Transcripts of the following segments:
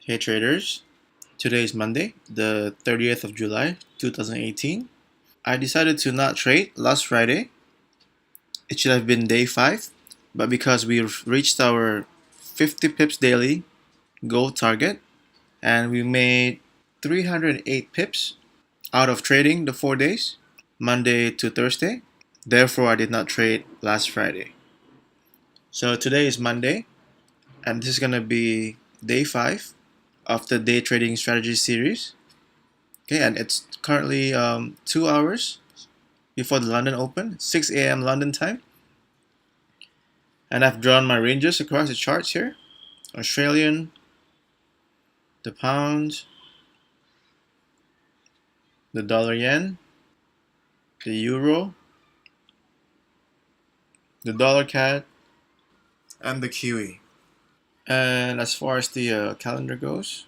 Hey traders, today is Monday, the 30th of July, 2018. I decided to not trade last Friday. It should have been day 5, but because we reached our 50 pips daily goal target and we made 308 pips out of trading the 4 days, Monday to Thursday. Therefore, I did not trade last Friday. So today is Monday, and this is going to be day 5 of the day trading strategy series. Okay, and it's currently 2 hours before the London Open, 6 a.m. London time. And I've drawn my ranges across the charts here. Australian, the pound, the dollar yen, the euro, the dollar CAD, and the Kiwi. And as far as the calendar goes,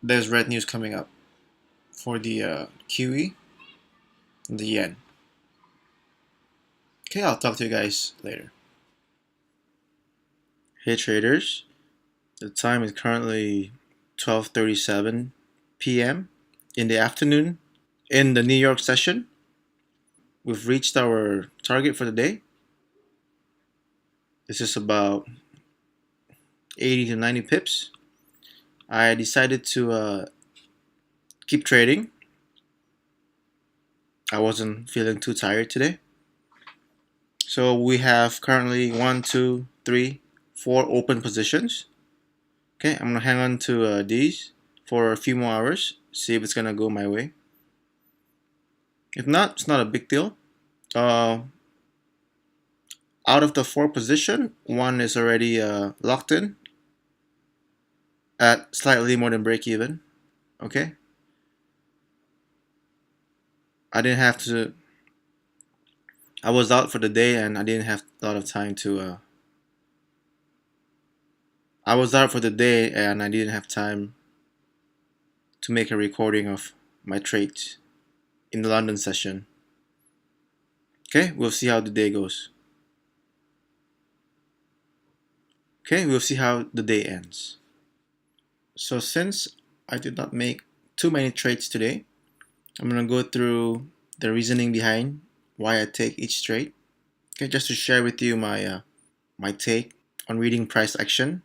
there's red news coming up for the Kiwi and the yen. Okay, I'll talk to you guys later. Hey traders, the time is currently 12:37 p.m. in the afternoon in the New York session. We've reached our target for the day. This is about 80 to 90 pips. I decided to keep trading. I wasn't feeling too tired today. So we have currently 1, 2, 3, 4 open positions. Okay, I'm gonna hang on to these for a few more hours, see if it's gonna go my way. If not, it's not a big deal. Out of the 4 position, 1 is already locked in at slightly more than break even. Okay, I didn't have to. I was out for the day and I didn't have a lot of time to. I was out for the day and I didn't have time to make a recording of my trades in the London session. Okay, we'll see how the day goes. Okay, we'll see how the day ends. So since I did not make too many trades today, I'm gonna go through the reasoning behind why I take each trade. Okay, just to share with you my take on reading price action.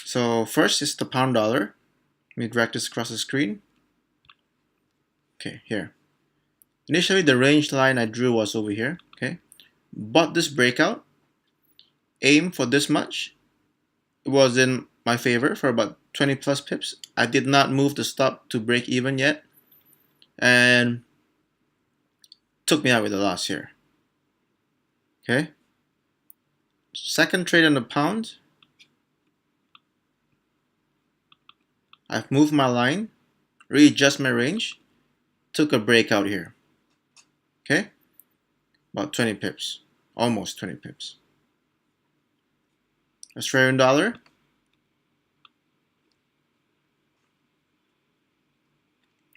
So first is the pound dollar. Let me drag this across the screen. Okay, here. Initially, the range line I drew was over here. Okay, bought this breakout. Aim for this much. It was in my favor for about 20 plus pips. I did not move the stop to break even yet, and took me out with a loss here. Okay. Second trade on the pound. I've moved my line, readjust my range, took a breakout here. Okay, about 20 pips, almost 20 pips. Australian dollar.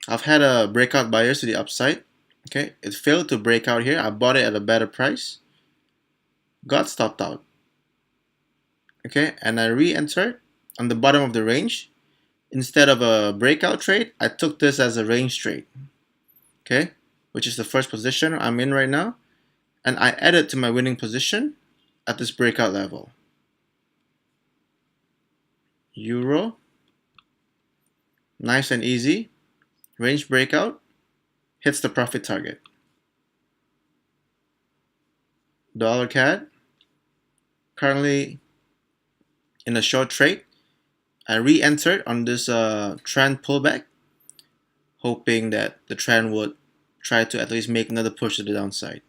I've had a breakout buyers to the upside. Okay, it failed to break out here. I bought it at a better price. Got stopped out. Okay, and I re-entered on the bottom of the range. Instead of a breakout trade, I took this as a range trade. Okay, which is the first position I'm in right now. And I added to my winning position at this breakout level. Euro. Nice and easy. Range breakout. Hits the profit target. Dollar CAD. Currently in a short trade. I re-entered on this trend pullback, hoping that the trend would try to at least make another push to the downside.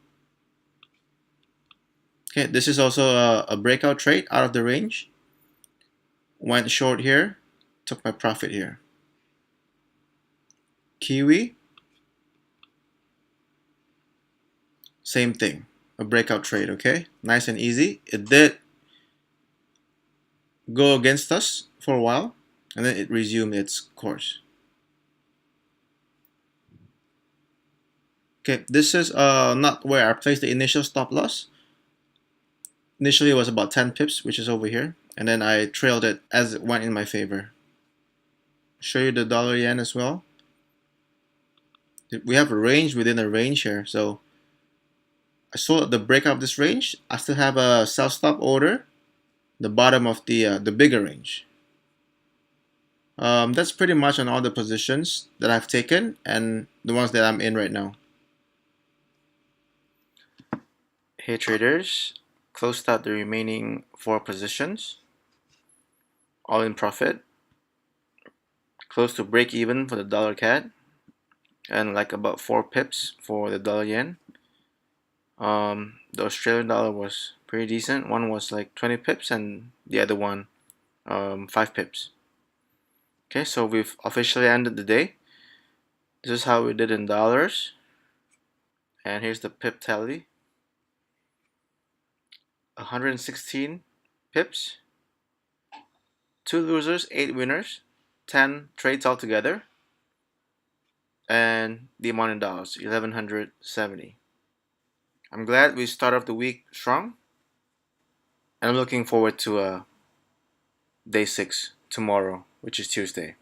Okay, this is also a breakout trade out of the range. Went short here, took my profit here. Kiwi, same thing, a breakout trade. Okay, nice and easy. It did go against us for a while, and then it resumed its course. Okay, this is not where I placed the initial stop loss. Initially it was about 10 pips, which is over here, and then I trailed it as it went in my favor. Show you the dollar yen as well. We have a range within a range here, so I saw the breakout of this range. I still have a sell stop order, the bottom of the bigger range. That's pretty much on all the positions that I've taken and the ones that I'm in right now. Hey traders, closed out the remaining 4 positions, all in profit, close to break even for the dollar CAD, and like about 4 pips for the dollar yen. The Australian dollar was pretty decent. One was like 20 pips and the other one 5 pips. Okay, so we've officially ended the day. This is how we did in dollars. And here's the pip tally. 116 pips, 2 losers, 8 winners, 10 trades altogether, and the amount in dollars, 1170. I'm glad we started off the week strong, and I'm looking forward to day 6 tomorrow, which is Tuesday.